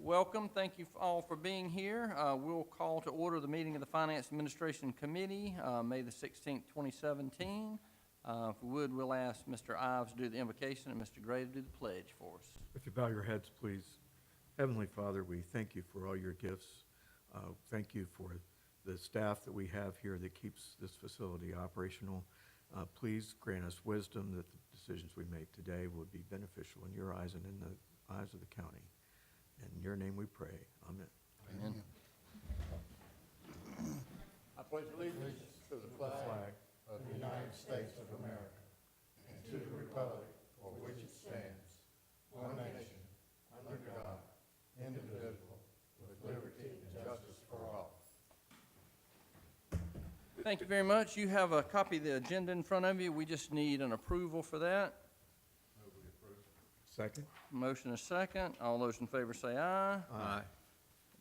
Welcome. Thank you all for being here. We'll call to order the meeting of the Finance Administration Committee, May the 16th, 2017. If we would, we'll ask Mr. Ives to do the invocation and Mr. Gray to do the pledge for us. If you bow your heads, please. Heavenly Father, we thank you for all your gifts. Thank you for the staff that we have here that keeps this facility operational. Please grant us wisdom that the decisions we make today will be beneficial in your eyes and in the eyes of the county. In your name we pray. Amen. Amen. I pledge allegiance to the flag of the United States of America and to the republic for which it stands, one nation, under God, indivisible, with liberty and justice for all. Thank you very much. You have a copy of the agenda in front of you. We just need an approval for that. Second? Motion is second. All those in favor say aye. Aye.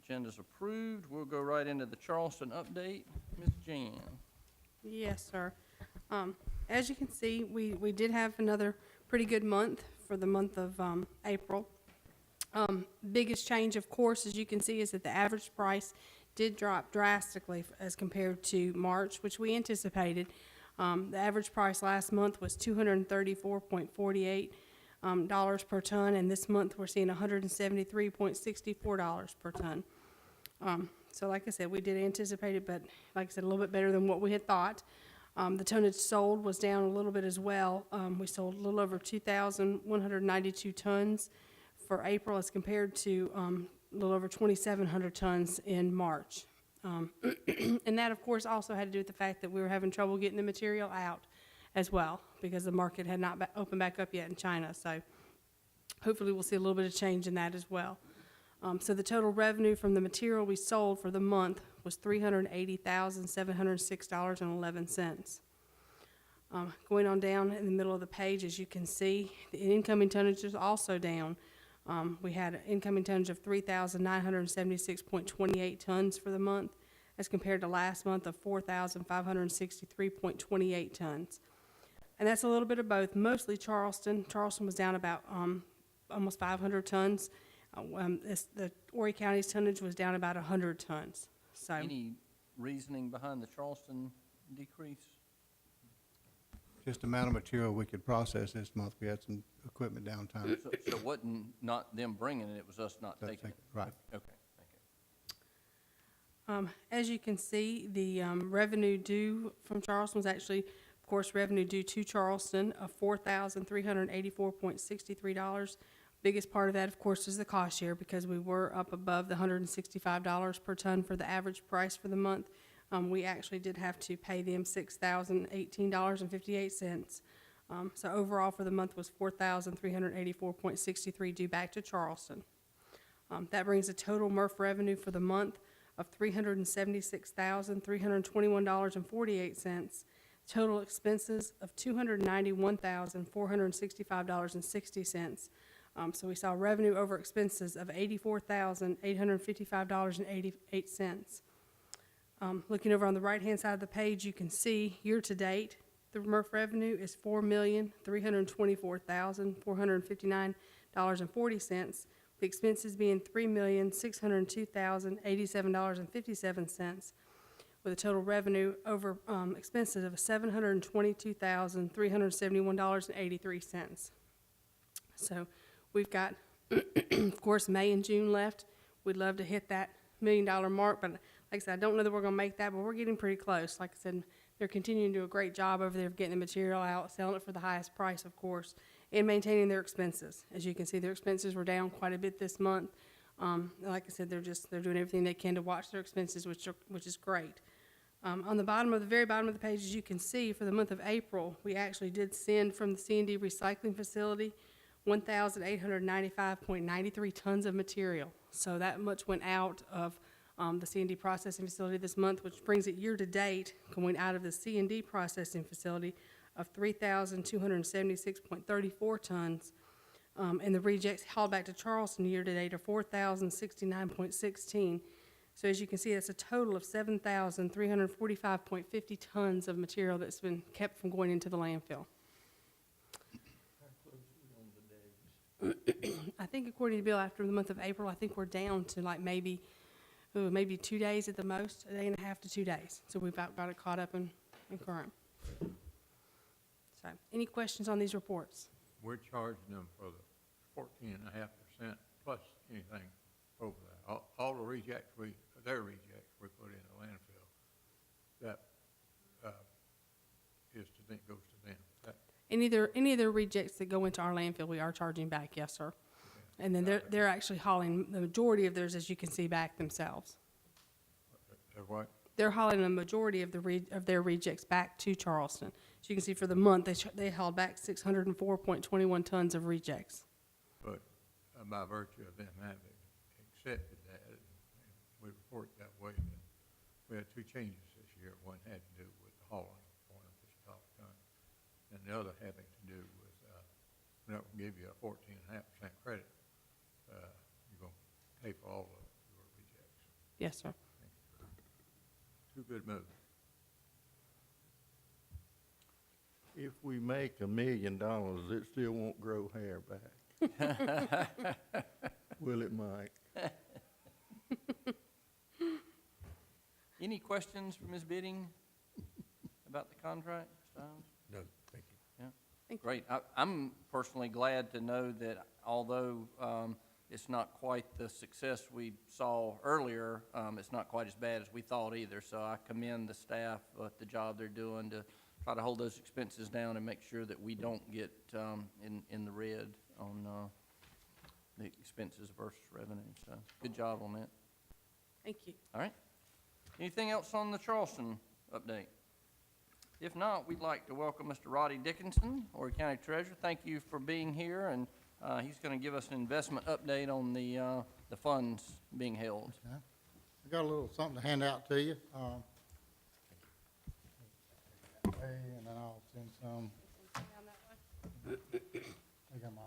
Agenda's approved. We'll go right into the Charleston update. Ms. Jan. Yes, sir. As you can see, we did have another pretty good month for the month of April. Biggest change, of course, as you can see, is that the average price did drop drastically as compared to March, which we anticipated. The average price last month was $234.48 dollars per ton, and this month we're seeing $173.64 per ton. So like I said, we did anticipate it, but like I said, a little bit better than what we had thought. The tonnage sold was down a little bit as well. We sold a little over 2,192 tons for April as compared to a little over 2,700 tons in March. And that, of course, also had to do with the fact that we were having trouble getting the material out as well, because the market had not opened back up yet in China. So hopefully we'll see a little bit of change in that as well. So the total revenue from the material we sold for the month was $380,706.11. Going on down in the middle of the page, as you can see, the incoming tonnage is also down. We had an incoming tonnage of 3,976.28 tons for the month, as compared to last month of 4,563.28 tons. And that's a little bit of both, mostly Charleston. Charleston was down about almost 500 tons. The Horry County's tonnage was down about 100 tons. So, Any reasoning behind the Charleston decrease? Just the amount of material we could process this month. We had some equipment downtime. So it wasn't not them bringing it, it was us not taking it? Right. Okay, thank you. as you can see, the revenue due from Charleston was actually, of course, revenue due to Charleston of $4,384.63. Biggest part of that, of course, is the cost share, because we were up above the $165 per ton for the average price for the month. We actually did have to pay them $6,018.58. So overall for the month was $4,384.63 due back to Charleston. That brings the total MRF revenue for the month of $376,321.48. Total expenses of $291,465.60. So we saw revenue over expenses of $84,855.88. Looking over on the right-hand side of the page, you can see year-to-date, the MRF revenue is $4,324,459.40. The expenses being $3,602,087.57, with a total revenue over expenses of $722,371.83. So we've got, of course, May and June left. We'd love to hit that $1 million mark, but like I said, I don't know that we're going to make that, but we're getting pretty close. Like I said, they're continuing to do a great job over there of getting the material out, selling it for the highest price, of course, and maintaining their expenses. As you can see, their expenses were down quite a bit this month. Like I said, they're doing everything they can to watch their expenses, which is great. On the very bottom of the page, as you can see, for the month of April, we actually did send from the C&D recycling facility 1,895.93 tons of material. So that much went out of the C&D processing facility this month, which brings it year-to-date going out of the C&D processing facility of 3,276.34 tons. And the rejects hauled back to Charleston year-to-date are 4,069.16. So as you can see, that's a total of 7,345.50 tons of material that's been kept from going into the landfill. I think according to Bill, after the month of April, I think we're down to like maybe 2 days at the most, a day and a half to 2 days. So we've about got it caught up and current. So, any questions on these reports? We're charging them for the 14.5% plus anything over that. All the rejects their rejects we put in the landfill, that is to them, goes to them. Any of their rejects that go into our landfill, we are charging back, yes, sir. And then they're actually hauling the majority of theirs, as you can see, back themselves. They're what? They're hauling a majority of their rejects back to Charleston. As you can see, for the month, they hauled back 604.21 tons of rejects. But by virtue of them having accepted that, and we report that way, that we had two changes this year. One had to do with the hauling, $450 a ton, and the other having to do with, we're not gonna give you a 14.5% credit. You're gonna pay for all of your rejects. Yes, sir. Two good moves. If we make $1 million, it still won't grow hair back. Will it, Mike? Any questions for Ms. Bidding about the contract, Mr. Ives? No, thank you. Yeah, Thank you. great. I'm personally glad to know that although it's not quite the success we saw earlier, it's not quite as bad as we thought either. So I commend the staff at the job they're doing to try to hold those expenses down and make sure that we don't get in the red on the expenses versus revenue. So good job on that. Thank you. All right. Anything else on the Charleston update? If not, we'd like to welcome Mr. Roddy Dickinson, Horry County Treasurer. Thank you for being here, and he's going to give us an investment update on the funds being held. Okay. I got a little something to hand out to you. And then I'll send some. I got my,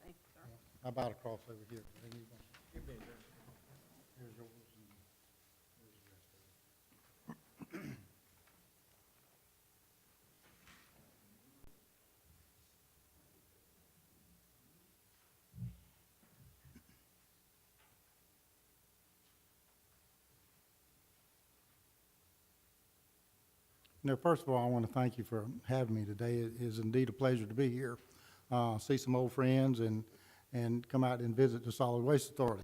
Thank you, sir. how about across over here? Then you can- Here's yours and here's the rest of it. First of all, I want to thank you for having me today. It is indeed a pleasure to be here, see some old friends, and come out and visit the Solid Waste Authority.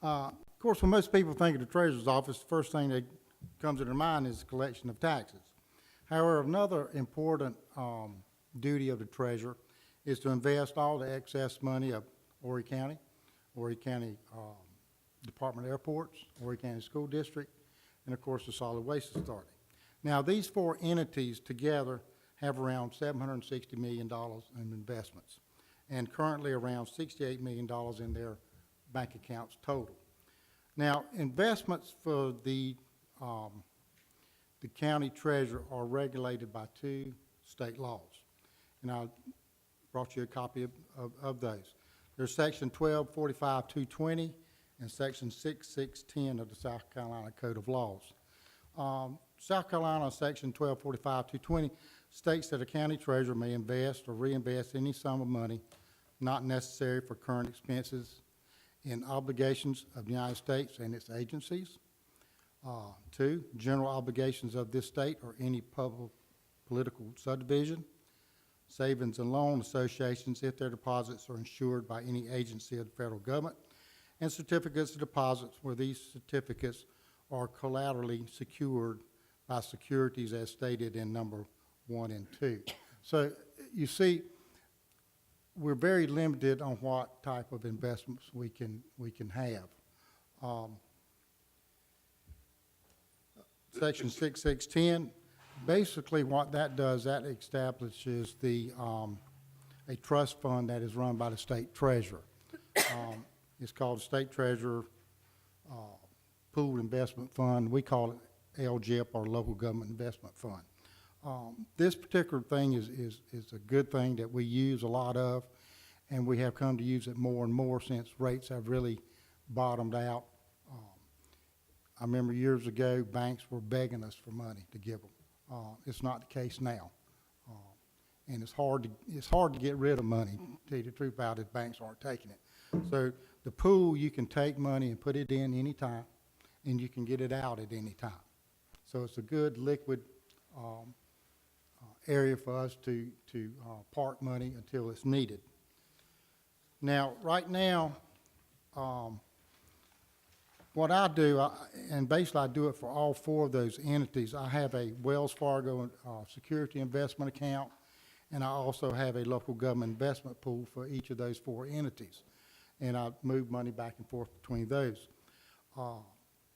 Of course, when most people think of the Treasurer's Office, the first thing that comes to their mind is the collection of taxes. However, another important duty of the Treasurer is to invest all the excess money of Horry County Department of Airports, Horry County School District, and of course, the Solid Waste Authority. Now, these four entities together have around $760 million in investments, and currently around $68 million in their bank accounts total. Now, investments for the county treasurer are regulated by two state laws, and I brought you a copy of those. There's Section 1245-220 and Section 6610 of the South Carolina Code of Laws. South Carolina Section 1245-220 states that a county treasurer may invest or reinvest any sum of money not necessary for current expenses in obligations of the United States and its agencies. 2, general obligations of this state or any public political subdivision. Savings and loan associations if their deposits are insured by any agency of the federal government. And certificates of deposits where these certificates are collaterally secured by securities as stated in number 1 and 2. So you see, we're very limited on what type of investments we can have. Section 6610, basically what that does, that establishes a trust fund that is run by the state treasurer. It's called the State Treasurer Pooled Investment Fund. We call it LGIP, or Local Government Investment Fund. This particular thing is a good thing that we use a lot of, and we have come to use it more and more since rates have really bottomed out. I remember years ago, banks were begging us for money to give them. It's not the case now. and it's hard to get rid of money, to tell you the truth about it, banks aren't taking it. So the pool, you can take money and put it in anytime, and you can get it out at any time. So it's a good liquid area for us to park money until it's needed. Now, right now, what I do, and basically I do it for all four of those entities. I have a Wells Fargo security investment account, and I also have a local government investment pool for each of those four entities. And I move money back and forth between those.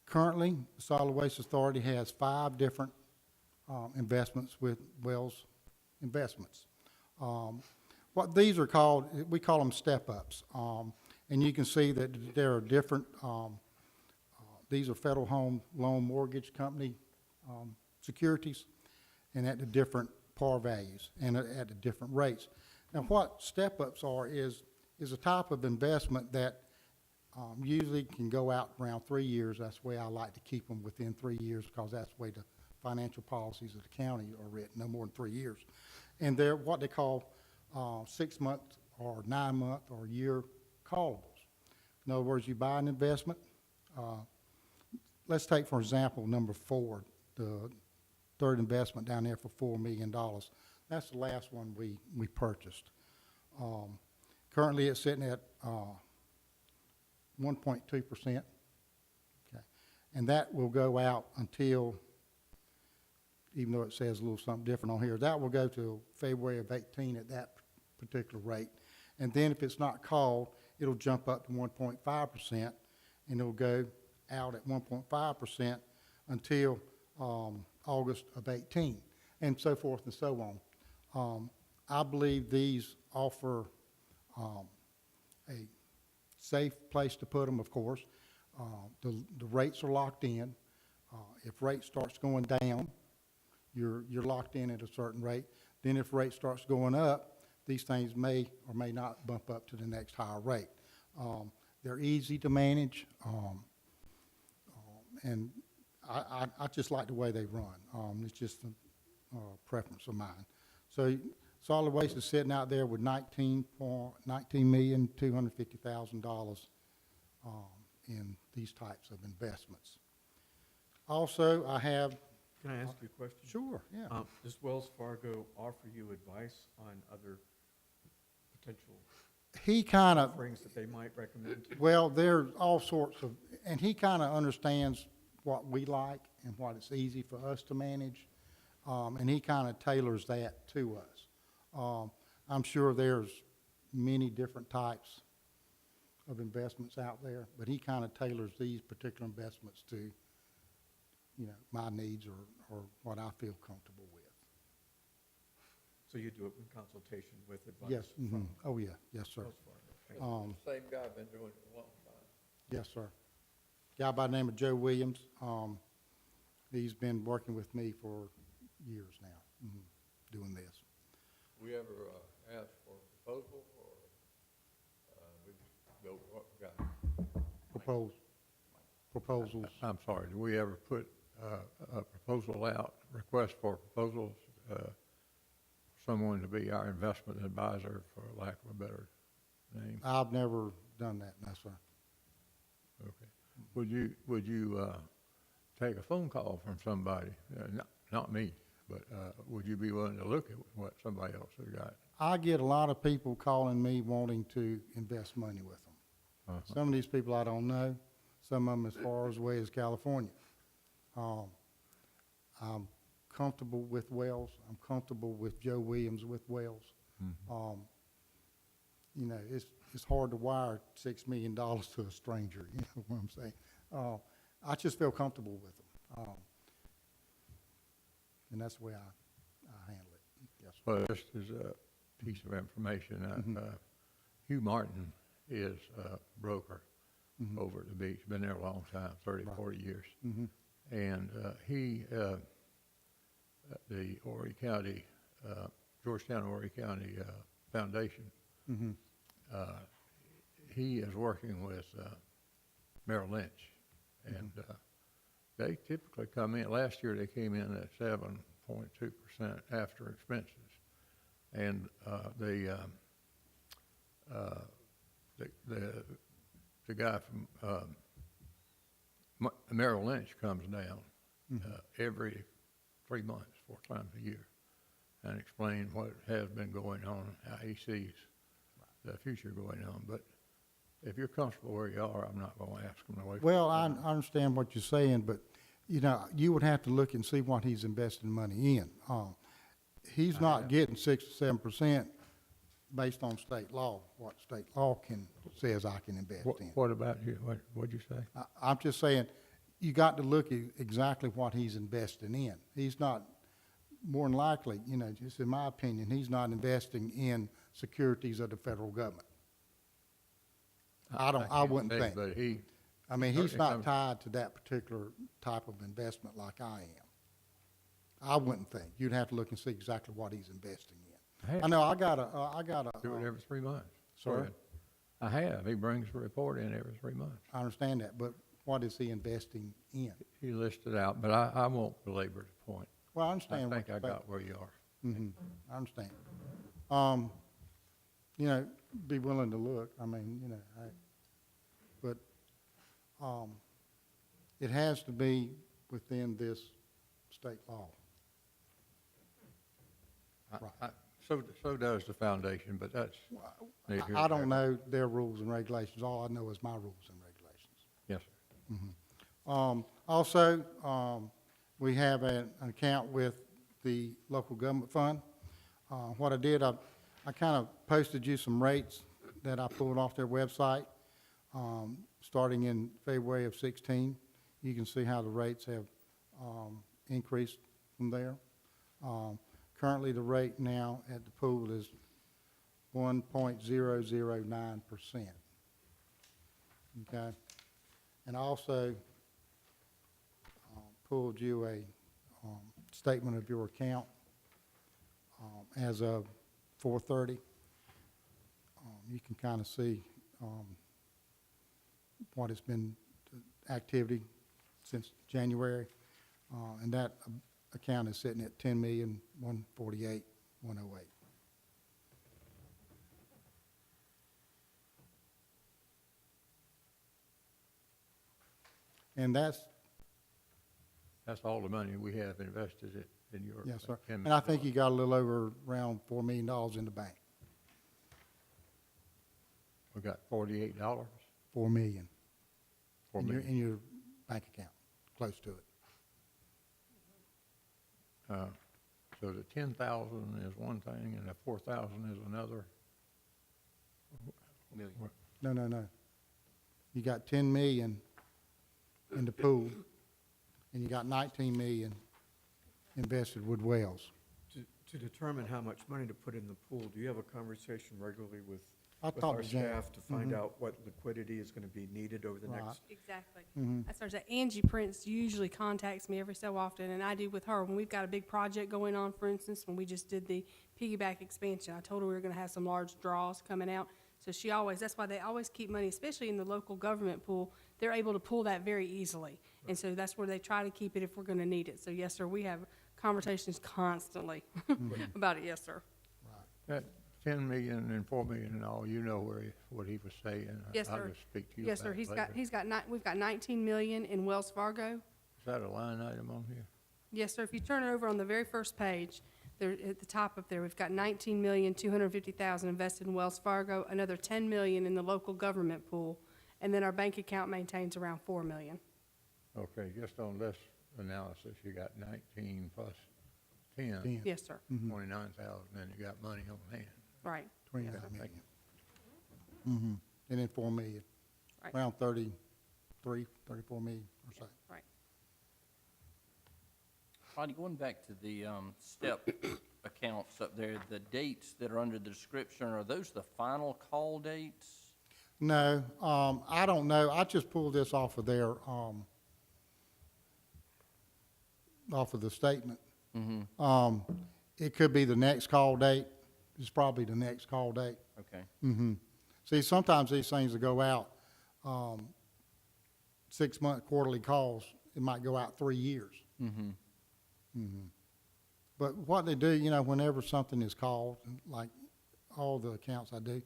Currently, the Solid Waste Authority has 5 different investments with Wells Investments. What these are called, we call them step-ups. And you can see that there are different, these are Federal Home Loan Mortgage Company securities, and at the different par values and at the different rates. Now, what step-ups are is a type of investment that usually can go out around 3 years. That's the way I like to keep them within 3 years, because that's the way the financial policies of the county are written, no more than 3 years. And they're what they call 6-month or 9-month or year callables. In other words, you buy an investment. Let's take, for example, number 4, the third investment down there for $4 million. That's the last one we purchased. Currently, it's sitting at 1.2%. Okay. And that will go out until, even though it says a little something different on here, that will go to February of 18 at that particular rate. And then if it's not called, it'll jump up to 1.5%, and it'll go out at 1.5% until August of 18, and so forth and so on. I believe these offer a safe place to put them, of course. The rates are locked in. If rate starts going down, you're locked in at a certain rate. Then if rate starts going up, these things may or may not bump up to the next higher rate. They're easy to manage, and I just like the way they run. It's just a preference of mine. So Solid Waste is sitting out there with $19,250,000 in these types of investments. Also, I have. Can I ask you a question? Sure, yeah. Does Wells Fargo offer you advice on other potential He kind of, offerings that they might recommend? well, there's all sorts of, and he kind of understands what we like and what it's easy for us to manage, and he kind of tailors that to us. I'm sure there's many different types of investments out there, but he kind of tailors these particular investments to, you know, my needs or what I feel comfortable with. So you do it in consultation with advice? Yes, from oh, yeah, yes, sir. Wells Fargo? Thank you. Same guy been doing it a long time. Yes, sir. Guy by the name of Joe Williams. He's been working with me for years now, doing this. We ever ask for a proposal, or we just go with what we got? Proposals. I'm sorry, do we ever put a proposal out, request for proposals, someone to be our investment advisor, for lack of a better name? I've never done that, no, sir. Okay. Would you take a phone call from somebody, not me, but would you be willing to look at what somebody else has got? I get a lot of people calling me wanting to invest money with them. Some of these people I don't know, some of them as far away as California. I'm comfortable with Wells. I'm comfortable with Joe Williams with Wells. You know, it's hard to wire $6 million to a stranger, you know what I'm saying? I just feel comfortable with them. And that's the way I handle it. Yes, sir. Well, this is a piece of information. Hugh Martin is a broker over at the beach, been there a long time, 30, 40 years. And he, the Horry County, Georgetown Horry County Foundation, he is working with Merrill Lynch, and they typically come in, last year they came in at 7.2% after expenses. And the guy from Merrill Lynch comes down every 3 months, 4 times a year, and explain what has been going on, how he sees the future going on. But if you're comfortable where you are, I'm not going to ask him away. Well, I understand what you're saying, but, you know, you would have to look and see what he's investing money in. He's not getting 6 or 7% based on state law, what state law says I can invest in. What about you? What'd you say? I'm just saying, you got to look at exactly what he's investing in. He's not, more than likely, you know, just in my opinion, he's not investing in securities of the federal government. I can't wouldn't say, think. But he, I mean, he's certainly not comes- tied to that particular type of investment like I am. I wouldn't think. You'd have to look and see exactly what he's investing in. I know, I got a. do it every 3 months. Sir? Go ahead. I have. He brings a report in every 3 months. I understand that, but what is he investing in? He listed out, but I won't belabor the point. Well, I I understand what think you're I saying. got where you are. I understand. You know, be willing to look, I mean, you know, but, it has to be within this state law. So does the foundation, but that's neither here I nor don't there. know their rules and regulations, all I know is my rules and regulations. Yes, sir. Also, we have an account with the local government fund. What I did, I kind of posted you some rates that I pulled off their website, starting in February of 16. You can see how the rates have increased from there. Currently, the rate now at the pool is 1.009%. Okay? And I also pulled you a statement of your account as of 4:30. You can kind of see what has been activity since January, and that account is sitting at 10,148,108. And that's, That's all the money we have invested in your. yes, sir. in And I Mr. think you got a little over around $4 million in the bank. We got $48, $4 million $4 in million. your bank account, close to it. So the 10,000 is one thing and the 4,000 is another. Million. No. You got 10 million in the pool, and you got 19 million invested with Wells. To determine how much money to put in the pool, do you have a conversation regularly with I with talked our to Jan. staff to find out what liquidity is going to be needed over the Right. next? Exactly. Mm-hmm. That's what I said. Angie Prince usually contacts me every so often, and I do with her. When we've got a big project going on, for instance, when we just did the piggyback expansion, I told her we were gonna have some large draws coming out. So that's why they always keep money, especially in the local government pool. They're able to pull that very easily. And so that's where they try to keep it if we're gonna need it. So yes, sir, we have conversations constantly about it, yes, sir. That 10 million and 4 million and all, you know what he was saying. Yes, I'll sir. just speak to you Yes, about sir, it later. we've got 19 million in Wells Fargo. Is that a line item on here? Yes, sir. If you turn it over on the very first page, there, at the top up there, we've got 19,250,000 invested in Wells Fargo, another 10 million in the local government pool, and then our bank account maintains around 4 million. Okay, just on this analysis, you got 19 plus 10, 10. Yes, sir. 29,000, and you got money on hand. Right. 29 thank million. Mm-hmm. And then 4 million, Right. around 33, 34 million or so. Right. Rodney, going back to the STEP accounts up there, the dates that are under the description, are those the final call dates? No, I don't know. I just pulled this off of their, off of the statement. It could be the next call date. It's probably the next call date. Okay. See, sometimes these things will go out, 6-month quarterly calls. It might go out 3 years. But what they do, you know, whenever something is called, like all the accounts I do,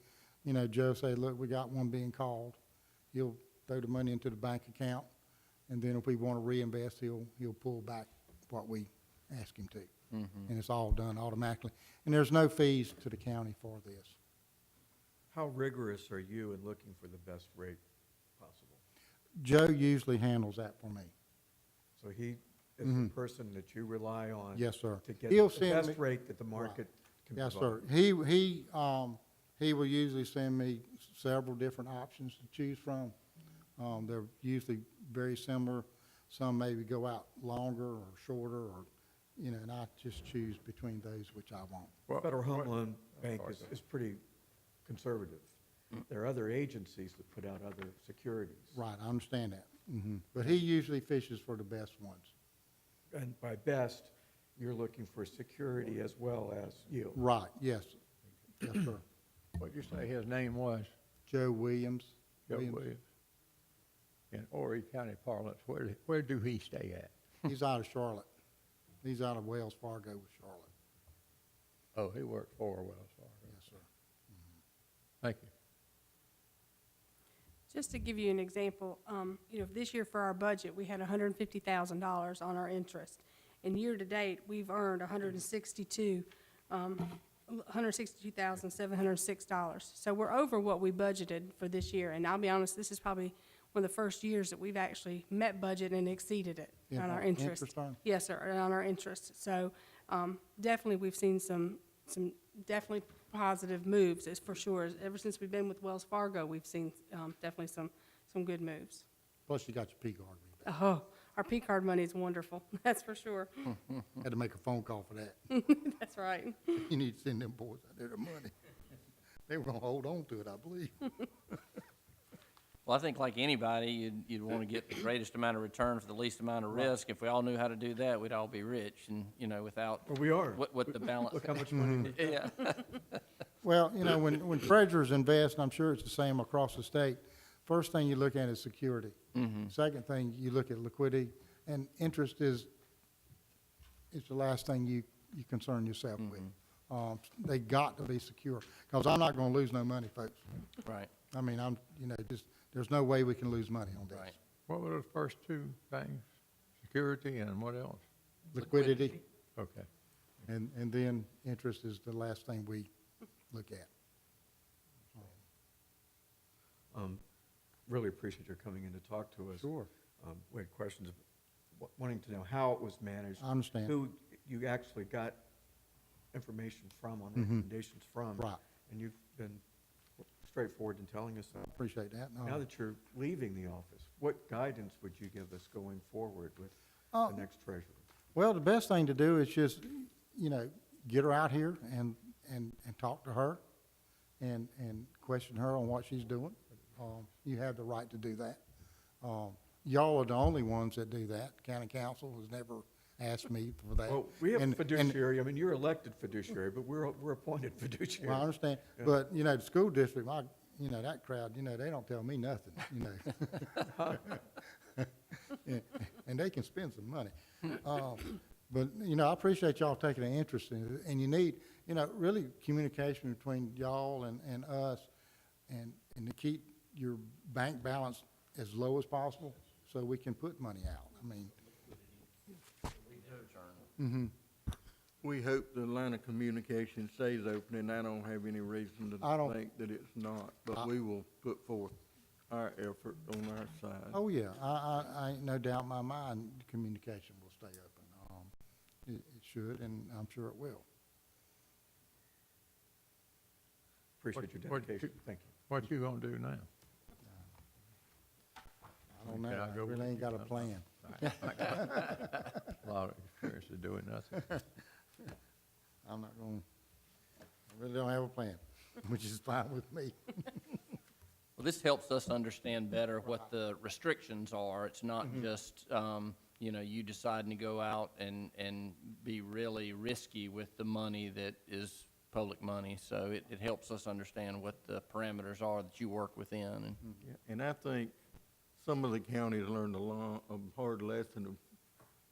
you know, Joe say, look, we got one being called. He'll throw the money into the bank account, and then if we want to reinvest, he'll pull back what we ask him to. And it's all done automatically. And there's no fees to the county for this. How rigorous are you in looking for the best rate possible? Joe usually handles that for me. So he is the person that you rely on? Yes, sir. To get He'll the send best me- rate that the market can Yes, provide? sir. He will usually send me several different options to choose from. They're usually very similar. Some maybe go out longer or shorter, or, you know, and I just choose between those which I want. Well, Federal Home what- Loan Bank sorry, is pretty conservative. There are other agencies that put out other securities. Right, I understand that. But he usually fishes for the best ones. And by best, you're looking for security as well as yield. Right, yes. Yes, sir. What'd you say his name was? Joe Williams. Joe Williams. In Horry County parlance, where do he stay at? He's out of Charlotte. He's out of Wells Fargo with Charlotte. Oh, he worked for Wells Fargo. Yes, sir. Thank you. Just to give you an example, you know, this year for our budget, we had $150,000 on our interest. And year-to-date, we've earned $162,706. So we're over what we budgeted for this year. And I'll be honest, this is probably one of the first years that we've actually met budget and exceeded it Yeah, on our on interest. interest earned? Yes, sir, on our interest. So definitely, we've seen some definitely positive moves, is for sure. Ever since we've been with Wells Fargo, we've seen definitely some good moves. Plus you got your P-card rebate. Oh, our P-card money is wonderful, that's for sure. Had to make a phone call for that. That's right. You need to send them boys out there the money. They were gonna hold on to it, I believe. Well, I think like anybody, you'd want to get the greatest amount of return for the least amount of risk. If we all knew how to do that, we'd all be rich and, you know, without Well, we are. what the balance. Look how much money. Yeah. Well, you know, when treasurers invest, and I'm sure it's the same across the state, first thing you look at is security. Second thing, you look at liquidity, and interest is the last thing you concern yourself with. They got to be secure, because I'm not gonna lose no money, folks. Right, I mean, there's no way we can lose money on this. right. What were those first two things? Security and what else? Liquidity, Okay. and then interest is the last thing we look at. Really appreciate your coming in to talk to us. Sure. We had questions, wanting to know how it was managed. I understand. Who you actually got information from, on recommendations from. Right. And you've been straightforward in telling us that. Appreciate that. Now that you're leaving the office, what guidance would you give us going forward with Uh, the next treasurer? Well, the best thing to do is just, you know, get her out here and talk to her and question her on what she's doing. You have the right to do that. Y'all are the only ones that do that. County council has never asked me for that. Well, we have And- fiduciary, I mean, you're elected fiduciary, but we're appointed fiduciary. Well, I understand, but, you know, the school district, you know, that crowd, you know, they don't tell me nothing, you know. And they can spend some money. But, you know, I appreciate y'all taking an interest in it, and you need, you know, really communication between y'all and us, and to keep your bank balance as low as possible, so we can put money out. I mean, We hope the line of communication stays open, and I don't have any reason I don't- to think that it's not, but we will put forth our effort on our side. oh, yeah, I ain't no doubt in my mind, communication will stay open. It should, and I'm sure it will. Appreciate your What- dedication, thank you. What you gonna do now? I don't know, Okay, I'll I go with really ain't you. got a plan. A lot of experience of doing nothing. I'm not going, I really don't have a plan, which is fine with me. Well, this helps us understand better what the restrictions are. It's not just, you know, you deciding to go out and be really risky with the money that is public money. So it helps us understand what the parameters are that you work within. And Yeah, and I think some of the counties learned a hard lesson of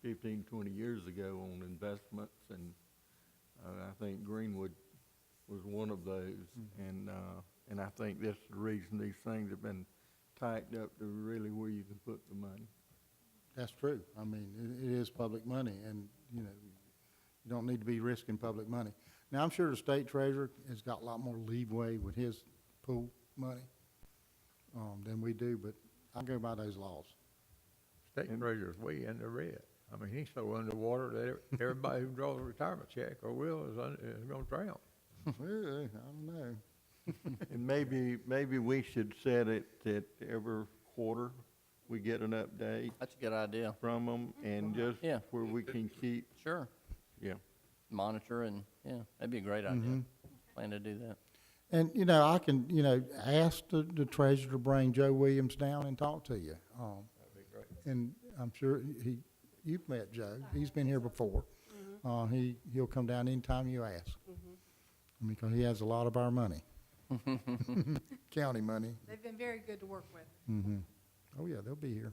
15, 20 years ago on investments and I think Greenwood was one of those, and I think that's the reason these things have been typed up to really where you can put the money. That's true. I mean, it is public money, and, you know, you don't need to be risking public money. Now, I'm sure the state treasurer has got a lot more leeway with his pool money than we do, but I go by those laws. State treasurer's way in the red. I mean, he's so underwater that everybody who draws a retirement check or will is gonna drown. Well, I don't know. And maybe we should set it that every quarter we get an update That's a good idea. from them, and just Yeah. where we can keep, Sure. yeah. Monitor and, yeah, that'd be a great idea. Plan to do that. And, you know, I can, you know, ask the treasurer to bring Joe Williams down and talk to you. That'd be great. And I'm sure you've met Joe. He's been here before. He'll come down anytime you ask. Because he has a lot of our money. County money. They've been very good to work with. Oh, yeah, they'll be here.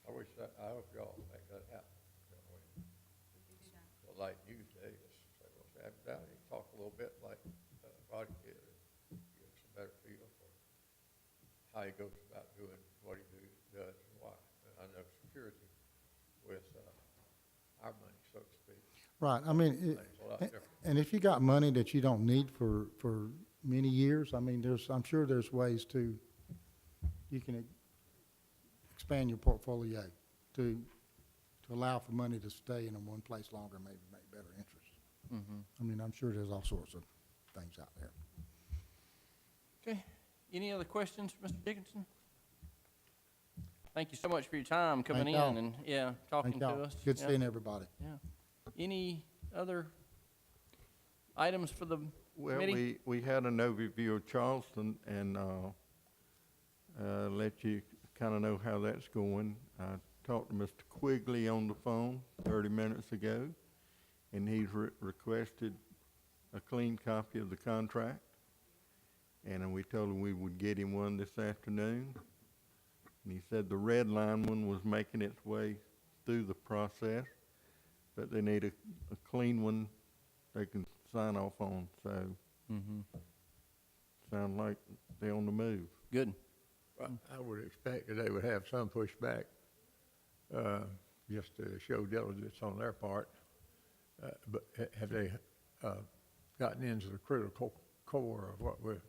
I hope y'all make that happen. So like you say, say, well, Sam, down, you talk a little bit like Roddy did, and give us a better feel for how he goes about doing what he does and why. And I know security with our money, so to speak, Right, I mean, things a lot different. and if you got money that you don't need for many years, I mean, I'm sure there's ways you can expand your portfolio to allow for money to stay in one place longer, maybe make better interest. I mean, I'm sure there's all sorts of things out there. Okay. Any other questions, for Mr. Dickinson? Thank you so much for your time coming Thank in y'all. and, yeah, talking Thank to y'all. us. Good Yeah. seeing everybody. Yeah. Any other items for the Well, committee? we had an overview of Charleston, and let you kind of know how that's going. I talked to Mr. Quigley on the phone 30 minutes ago, and he's requested a clean copy of the contract. And we told him we would get him one this afternoon. And he said the red line one was making its way through the process, but they need a clean one they can sign off on, so sound like they're on the move. Good. I would expect that they would have some pushback, just to show diligence on their part. But have they gotten into the critical core of what we're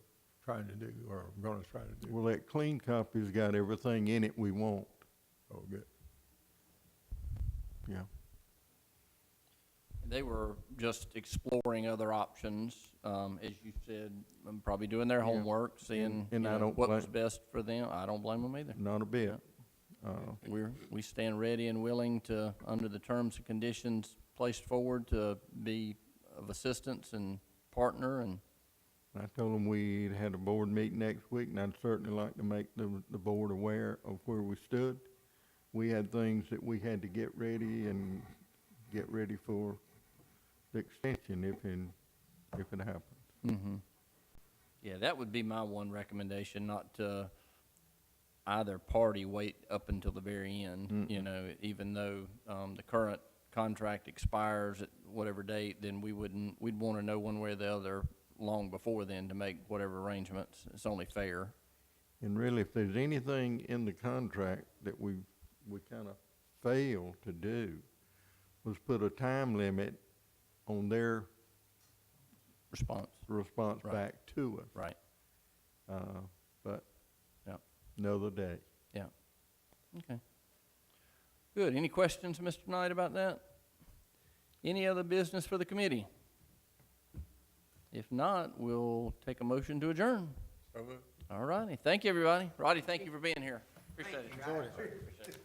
trying to do or going to try to do? Well, that clean copy's got everything in it we want, Oh, good. yeah. They were just exploring other options, as you said, probably doing their homework, seeing And you I know, don't what was blame- best for them. I don't blame them either. Not a bit. We stand ready and willing to, under the terms and conditions placed forward, to be of assistance and partner, and I told them we had a board meeting next week, and I'd certainly like to make the board aware of where we stood. We had things that we had to get ready for the extension if it happens. yeah, that would be my one recommendation, not to either party wait up until the very end. You know, even though the current contract expires at whatever date, then we'd want to know one way or the other long before then to make whatever arrangements. It's only fair. And really, if there's anything in the contract that we kind of failed to do, was put a time limit on their Response. response Right. back to us. Right. But Yep. another day. Yeah. Okay. Good. Any questions, Mr. Knight, about that? Any other business for the committee? If not, we'll take a motion to adjourn. So moved. All righty. Thank you, everybody. Roddy, thank you for being here. Appreciate it. Appreciate it.